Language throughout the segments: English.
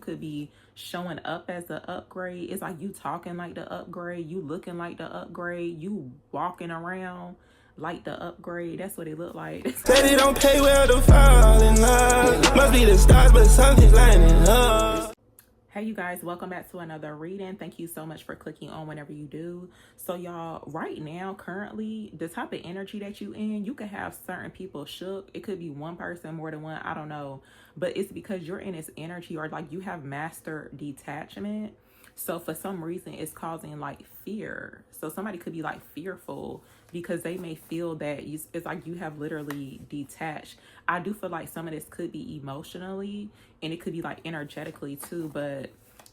could be showing up as the upgrade. It's like you talking like the upgrade, you looking like the upgrade, you walking around like the upgrade. That's what it look like. Said it don't pay well to fall in love. Must be the stars, but something's lining up. Hey you guys, welcome back to another reading. Thank you so much for clicking on whenever you do. So y'all, right now, currently, the type of energy that you in, you could have certain people shook. It could be one person, more than one, I don't know. But it's because you're in this energy, or like you have master detachment. So for some reason, it's causing like fear. So somebody could be like fearful because they may feel that it's like you have literally detached. I do feel like some of this could be emotionally, and it could be like energetically too. But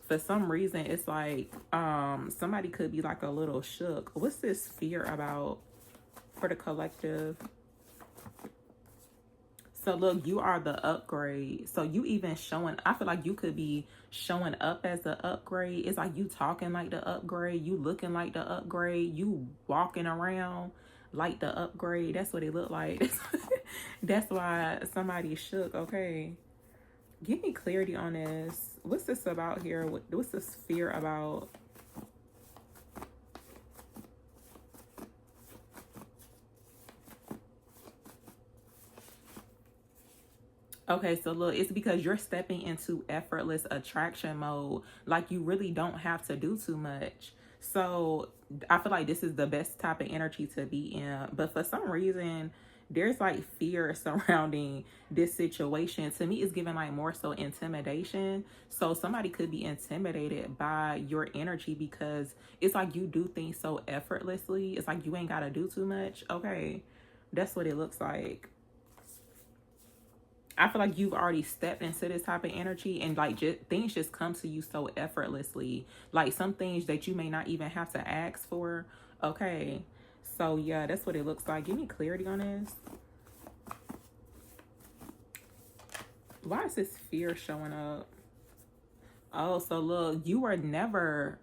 for some reason, it's like somebody could be like a little shook. What's this fear about for the collective? So look, you are the upgrade. So you even showing, I feel like you could be showing up as the upgrade. It's like you talking like the upgrade, you looking like the upgrade, you walking around like the upgrade. That's what it look like. That's why somebody shook. Okay. Give me clarity on this. What's this about here? What's this fear about? Okay, so look, it's because you're stepping into effortless attraction mode. Like you really don't have to do too much. So I feel like this is the best type of energy to be in. But for some reason, there's like fear surrounding this situation. To me, it's giving like more so intimidation. So somebody could be intimidated by your energy because it's like you do things so effortlessly. It's like you ain't got to do too much. Okay, that's what it looks like. I feel like you've already stepped into this type of energy, and like things just come to you so effortlessly. Like some things that you may not even have to ask for. Okay. So yeah, that's what it looks like. Give me clarity on this. Why is this fear showing up? Oh, so look, you were never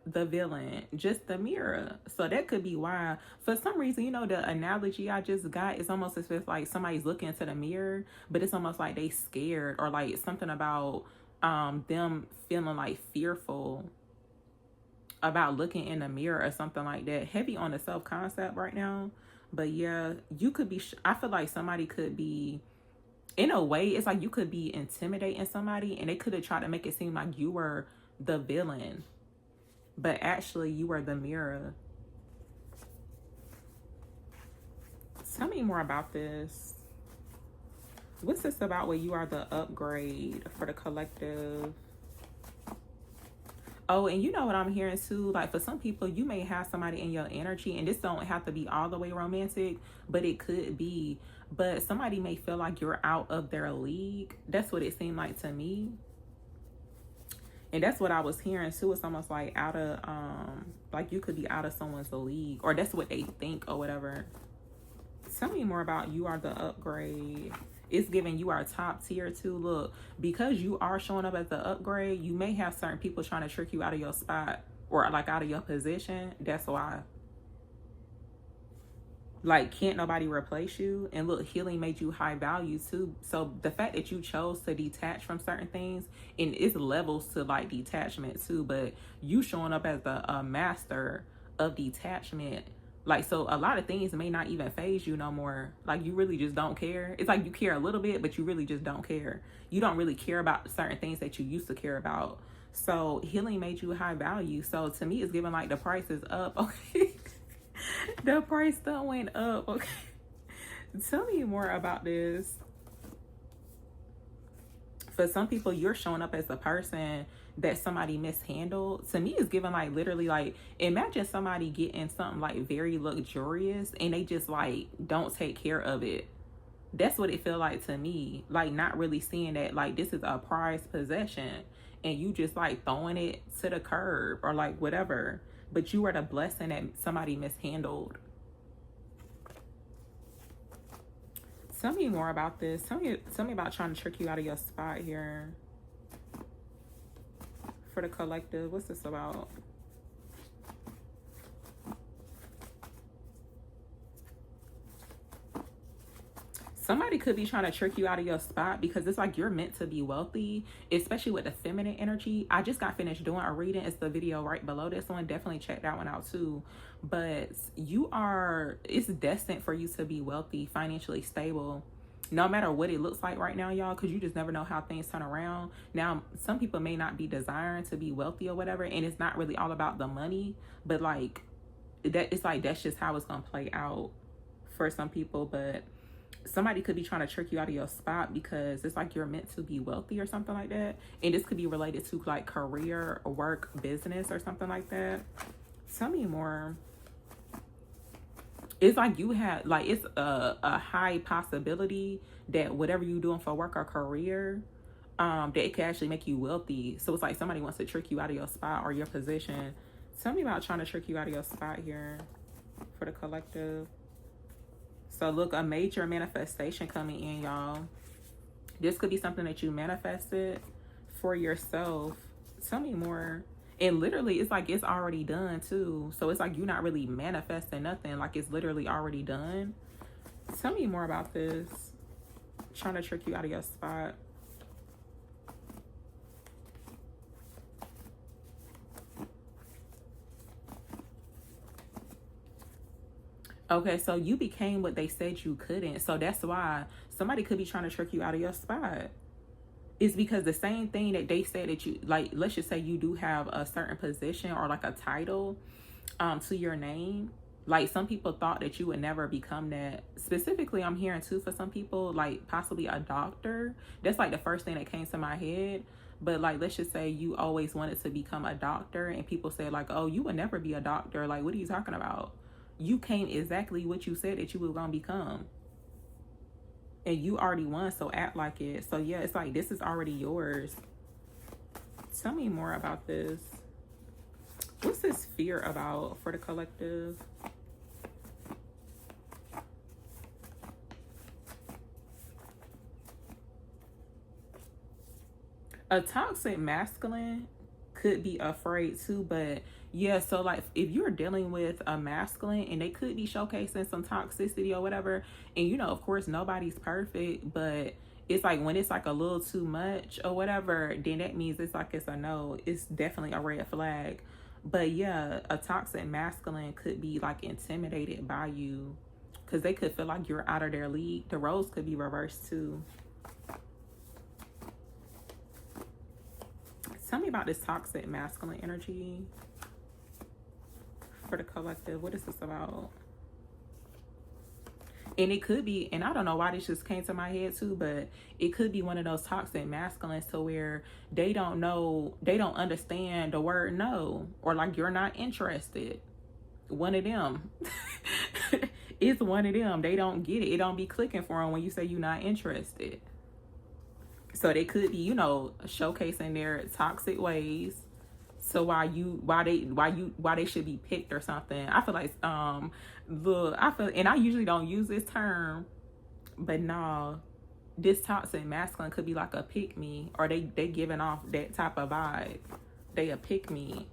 the villain, just the mirror. So that could be why. For some reason, you know, the analogy I just got is almost as if like somebody's looking into the mirror, but it's almost like they scared, or like something about them feeling like fearful about looking in the mirror or something like that. Heavy on the self-concept right now. But yeah, you could be, I feel like somebody could be, in a way, it's like you could be intimidating somebody, and they could have tried to make it seem like you were the villain, but actually you are the mirror. Tell me more about this. What's this about where you are the upgrade for the collective? Oh, and you know what I'm hearing too, like for some people, you may have somebody in your energy, and this don't have to be all the way romantic, but it could be. But somebody may feel like you're out of their league. That's what it seemed like to me. And that's what I was hearing too. It's almost like out of, like you could be out of someone's league, or that's what they think or whatever. Tell me more about you are the upgrade. It's giving you are top tier too. Look, because you are showing up as the upgrade, you may have certain people trying to trick you out of your spot, or like out of your position. That's why. Like, can't nobody replace you? And look, healing made you high value too. So the fact that you chose to detach from certain things, and it's levels to like detachment too, but you showing up as the master of detachment. Like, so a lot of things may not even phase you no more. Like, you really just don't care. It's like you care a little bit, but you really just don't care. You don't really care about certain things that you used to care about. So healing made you high value. So to me, it's giving like the price is up. Okay. The price still went up. Okay. Tell me more about this. For some people, you're showing up as the person that somebody mishandled. To me, it's giving like literally like, imagine somebody getting something like very luxurious and they just like don't take care of it. That's what it feel like to me. Like not really seeing that like this is a prized possession, and you just like throwing it to the curb or like whatever. But you are the blessing that somebody mishandled. Tell me more about this. Tell me about trying to trick you out of your spot here. For the collective, what's this about? Somebody could be trying to trick you out of your spot because it's like you're meant to be wealthy, especially with the feminine energy. I just got finished doing a reading. It's the video right below this one. Definitely check that one out too. But it's destined for you to be wealthy, financially stable, no matter what it looks like right now, y'all, because you just never know how things turn around. Now, some people may not be desiring to be wealthy or whatever, and it's not really all about the money, but like that, it's like that's just how it's gonna play out for some people. But somebody could be trying to trick you out of your spot because it's like you're meant to be wealthy or something like that. And this could be related to like career, work, business, or something like that. Tell me more. It's like you had, like, it's a high possibility that whatever you're doing for work or career, that it could actually make you wealthy. So it's like somebody wants to trick you out of your spot or your position. Tell me about trying to trick you out of your spot here for the collective. So look, a major manifestation coming in, y'all. This could be something that you manifested for yourself. Tell me more. And literally, it's like it's already done too. So it's like you're not really manifesting nothing. Like it's literally already done. Tell me more about this. Trying to trick you out of your spot. Okay, so you became what they said you couldn't. So that's why somebody could be trying to trick you out of your spot. It's because the same thing that they said that you, like, let's just say you do have a certain position or like a title to your name. Like some people thought that you would never become that. Specifically, I'm hearing too for some people, like possibly a doctor. That's like the first thing that came to my head. But like, let's just say you always wanted to become a doctor and people said like, oh, you would never be a doctor. Like, what are you talking about? You came exactly what you said that you were going to become. And you already won, so act like it. So yeah, it's like this is already yours. Tell me more about this. What's this fear about for the collective? A toxic masculine could be afraid too, but yeah, so like if you're dealing with a masculine and they could be showcasing some toxicity or whatever, and you know, of course nobody's perfect, but it's like when it's like a little too much or whatever, then that means it's like it's a no. It's definitely a red flag. But yeah, a toxic masculine could be like intimidated by you because they could feel like you're out of their league. The roles could be reversed too. Tell me about this toxic masculine energy for the collective. What is this about? And it could be, and I don't know why this just came to my head too, but it could be one of those toxic masculines to where they don't know, they don't understand the word no, or like you're not interested. One of them. It's one of them. They don't get it. It don't be clicking for them when you say you're not interested. So they could be, you know, showcasing their toxic ways. So why they should be picked or something. I feel like and I usually don't use this term, but no, this toxic masculine could be like a pick me, or they giving off that type of vibe. They a pick me.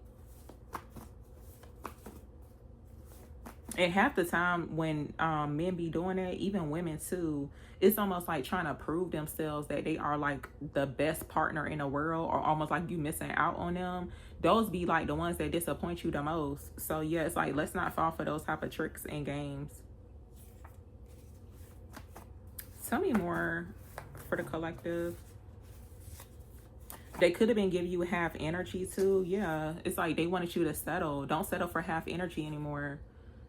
And half the time when men be doing that, even women too, it's almost like trying to prove themselves that they are like the best partner in the world, or almost like you missing out on them. Those be like the ones that disappoint you the most. So yeah, it's like, let's not fall for those type of tricks and games. Tell me more for the collective. They could have been giving you half energy too. Yeah, it's like they wanted you to settle. Don't settle for half energy anymore.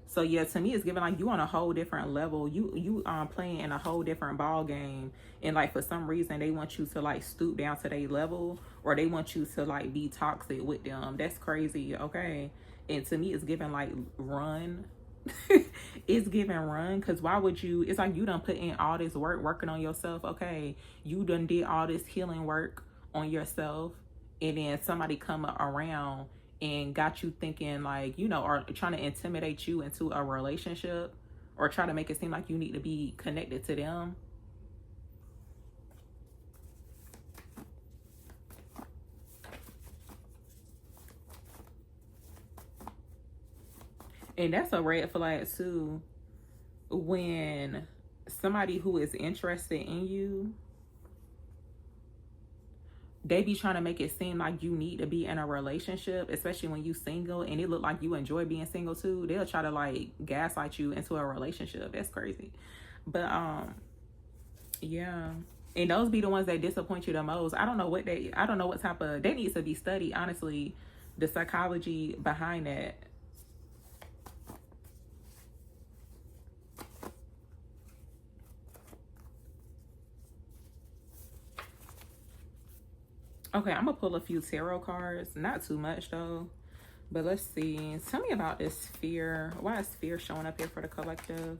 So yeah, to me, it's giving like you on a whole different level. You playing in a whole different ball game, and like for some reason they want you to like stoop down to their level, or they want you to like be toxic with them. That's crazy, okay? And to me, it's giving like run. It's giving run, because why would you? It's like you done put in all this work working on yourself. Okay, you done did all this healing work on yourself, and then somebody come around and got you thinking like, you know, or trying to intimidate you into a relationship, or try to make it seem like you need to be connected to them. And that's a red flag too, when somebody who is interested in you, they be trying to make it seem like you need to be in a relationship, especially when you single and it look like you enjoy being single too. They'll try to like gaslight you into a relationship. That's crazy. But yeah. And those be the ones that disappoint you the most. I don't know what type of, they need to be studied, honestly, the psychology behind that. Okay, I'm gonna pull a few tarot cards. Not too much though. But let's see. Tell me about this fear. Why is fear showing up here for the collective?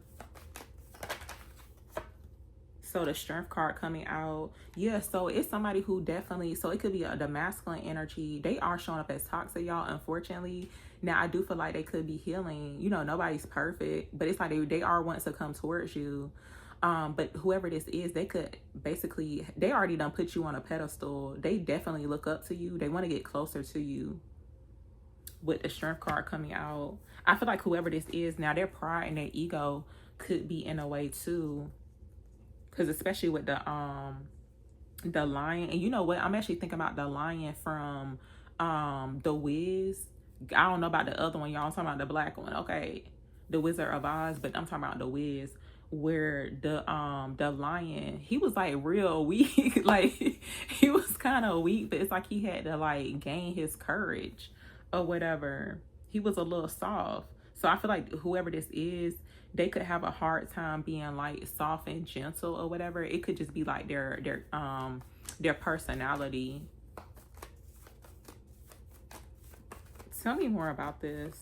So the strength card coming out. Yeah, so it's somebody who definitely, so it could be the masculine energy. They are showing up as toxic, y'all, unfortunately. Now, I do feel like they could be healing. You know, nobody's perfect, but it's like they are wanting to come towards you. But whoever this is, they could basically, they already done put you on a pedestal. They definitely look up to you. They want to get closer to you. With the strength card coming out, I feel like whoever this is, now their pride and their ego could be in a way too. Because especially with the lion, and you know what, I'm actually thinking about the lion from The Wiz. I don't know about the other one, y'all. I'm talking about the black one, okay, The Wizard of Oz, but I'm talking about The Wiz, where the lion, he was like real weak. Like he was kind of weak, but it's like he had to like gain his courage or whatever. He was a little soft. So I feel like whoever this is, they could have a hard time being like soft and gentle or whatever. It could just be like their personality. Tell me more about this.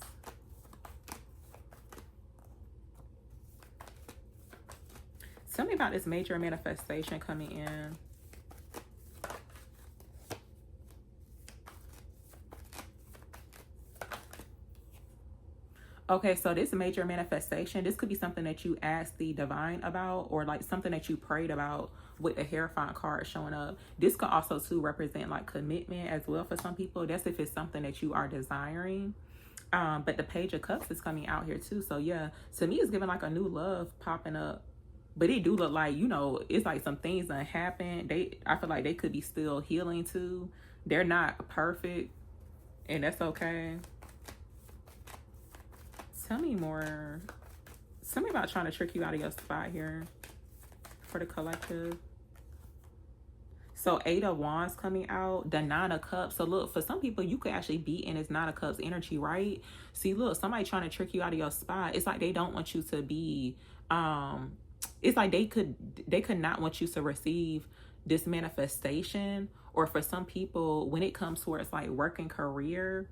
Tell me about this major manifestation coming in. Okay, so this major manifestation, this could be something that you asked the divine about, or like something that you prayed about with the Hierophant card showing up. This could also too represent like commitment as well for some people. That's if it's something that you are desiring. But the Page of Cups is coming out here too. So yeah, to me it's giving like a new love popping up. But it do look like, you know, it's like some things that happened. I feel like they could be still healing too. They're not perfect, and that's okay. Tell me more. Tell me about trying to trick you out of your spot here for the collective. So 8 of Wands coming out, the 9 of Cups. So look, for some people, you could actually be in this 9 of Cups energy, right? See, look, somebody trying to trick you out of your spot. It's like they don't want you to be, it's like they could not want you to receive this manifestation. Or for some people, when it comes towards like work and career,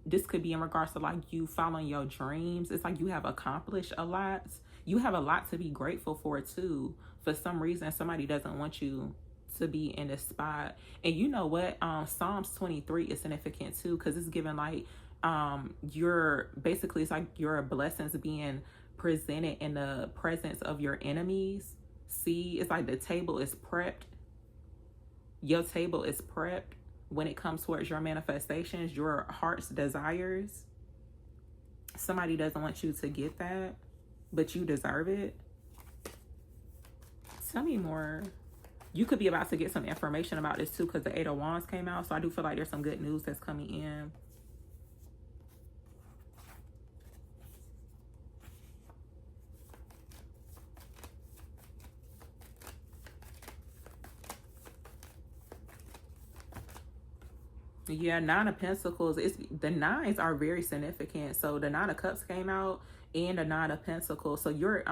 this could be in regards to like you following your dreams. It's like you have accomplished a lot. You have a lot to be grateful for too. For some reason, somebody doesn't want you to be in this spot. And you know what? Psalms 23 is significant too, because it's given like it's like your blessings being presented in the presence of your enemies. See, it's like the table is prepped. Your table is prepped when it comes towards your manifestations, your heart's desires. Somebody doesn't want you to get that, but you deserve it. Tell me more. You could be about to get some information about this too, because the 8 of Wands came out. So I do feel like there's some good news that's coming in. Yeah, 9 of Pentacles. The 9s are very significant. So the 9 of Cups came out and the 9 of Pentacles. So you're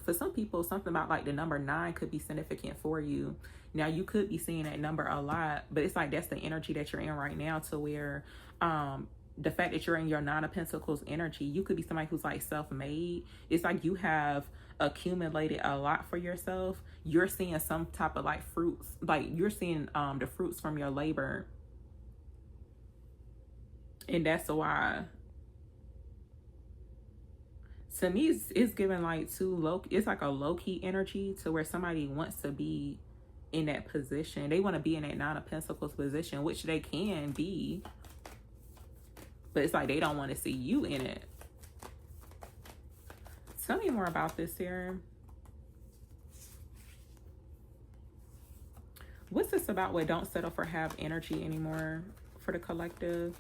for some people, something about like the number 9 could be significant for you. Now you could be seeing that number a lot, but it's like that's the energy that you're in right now, to where the fact that you're in your 9 of Pentacles energy, you could be somebody who's like self-made. It's like you have accumulated a lot for yourself. You're seeing some type of like fruits, like you're seeing the fruits from your labor. And that's why, to me, it's giving like it's like a low-key energy, to where somebody wants to be in that position. They want to be in that 9 of Pentacles position, which they can be. But it's like they don't want to see you in it. Tell me more about this here. What's this about with don't settle for have energy anymore for the collective?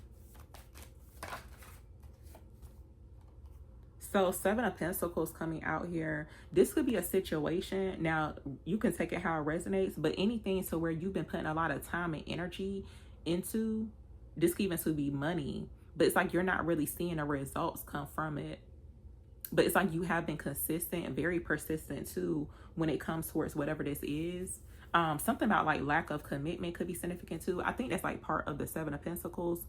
So 7 of Pentacles coming out here. This could be a situation. Now, you can take it how it resonates, but anything to where you've been putting a lot of time and energy into, this could even to be money, but it's like you're not really seeing the results come from it. But it's like you have been consistent and very persistent too when it comes towards whatever this is. Something about like lack of commitment could be significant too. I think that's like part of the 7 of Pentacles,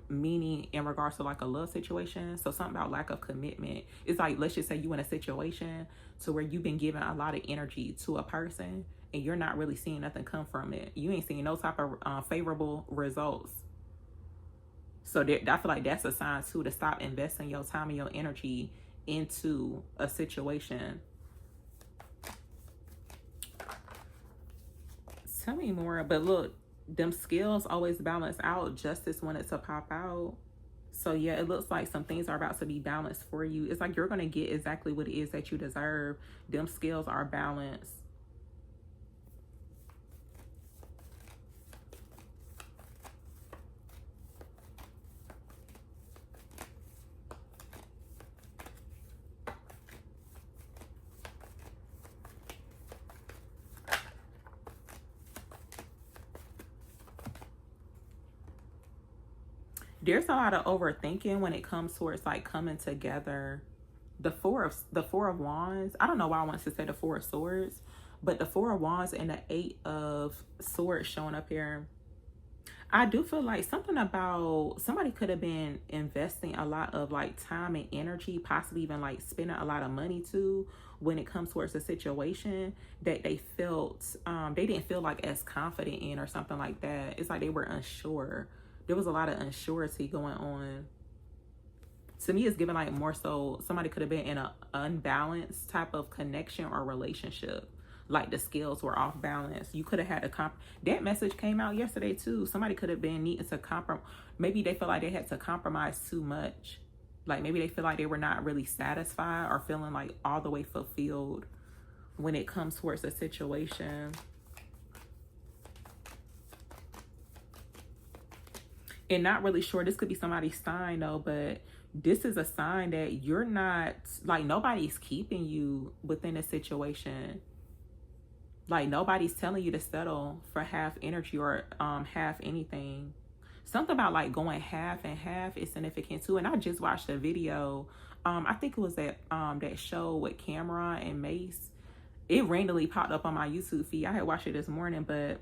meaning in regards to like a love situation. So something about lack of commitment. It's like, let's just say you in a situation to where you've been giving a lot of energy to a person and you're not really seeing nothing come from it. You ain't seeing no type of favorable results. So I feel like that's a sign too to stop investing your time and your energy into a situation. Tell me more. But look, them skills always balance out. Justice wanted to pop out. So yeah, it looks like some things are about to be balanced for you. It's like you're going to get exactly what it is that you deserve. Them skills are balanced. There's a lot of overthinking when it comes towards like coming together. The four of Wands. I don't know why I want to say the 4 of Swords, but the 4 of Wands and the 8 of Swords showing up here. I do feel like something about somebody could have been investing a lot of like time and energy, possibly even like spending a lot of money too, when it comes towards a situation that they felt they didn't feel like as confident in or something like that. It's like they were unsure. There was a lot of unsurety going on. To me, it's given like more so somebody could have been in an unbalanced type of connection or relationship. Like the scales were off balance. You could have had that message came out yesterday too. Somebody could have been needing to compromise. Maybe they feel like they had to compromise too much. Like maybe they feel like they were not really satisfied or feeling like all the way fulfilled when it comes towards a situation. And not really sure, this could be somebody's sign though, but this is a sign that you're not, like nobody's keeping you within a situation. Like nobody's telling you to settle for half energy or half anything. Something about like going half and half is significant too. And I just watched a video. I think it was that show with Cameron and Mace. It randomly popped up on my YouTube feed. I had watched it this morning, but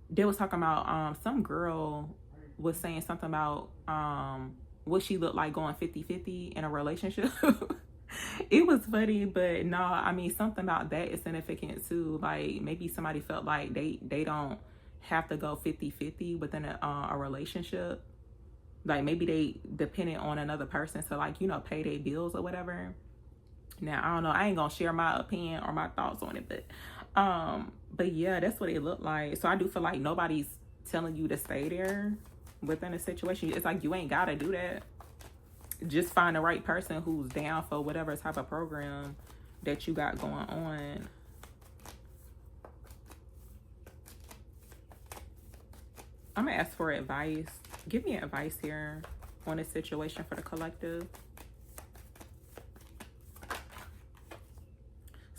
they was talking about some girl was saying something about what she looked like going 50-50 in a relationship. It was funny, but no, I mean something about that is significant too. Like maybe somebody felt like they don't have to go 50-50 within a relationship. Like maybe they dependent on another person to like, you know, pay their bills or whatever. Now I don't know, I ain't gonna share my opinion or my thoughts on it, but yeah, that's what it looked like. So I do feel like nobody's telling you to stay there within a situation. It's like you ain't gotta do that. Just find the right person who's down for whatever type of program that you got going on. I'm gonna ask for advice. Give me advice here on this situation for the collective.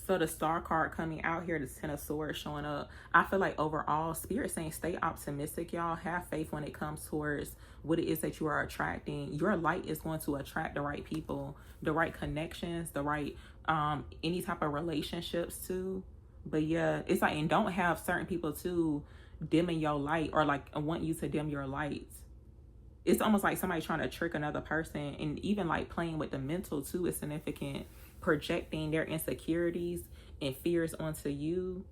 So the Star card coming out here, the 10 of Swords showing up. I feel like overall, Spirit saying stay optimistic, y'all. Have faith when it comes towards what it is that you are attracting. Your light is going to attract the right people, the right connections, the right any type of relationships too. But yeah, it's like, and don't have certain people too dimming your light or like want you to dim your light. It's almost like somebody trying to trick another person, and even like playing with the mental too is significant. Projecting their insecurities and fears onto you.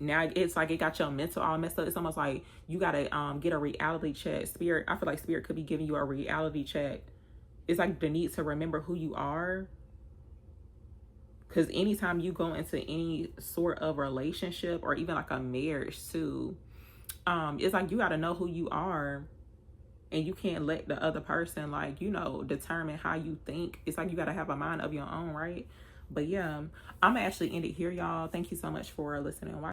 Now it's like it got your mental all messed up. It's almost like you gotta get a reality check. Spirit, I feel like Spirit could be giving you a reality check. It's like the need to remember who you are. Because anytime you go into any sort of relationship or even like a marriage too, it's like you gotta know who you are. And you can't let the other person, like, you know, determine how you think. It's like you got to have a mind of your own, right? But yeah, I'm gonna actually end it here, y'all. Thank you so much for listening and watching.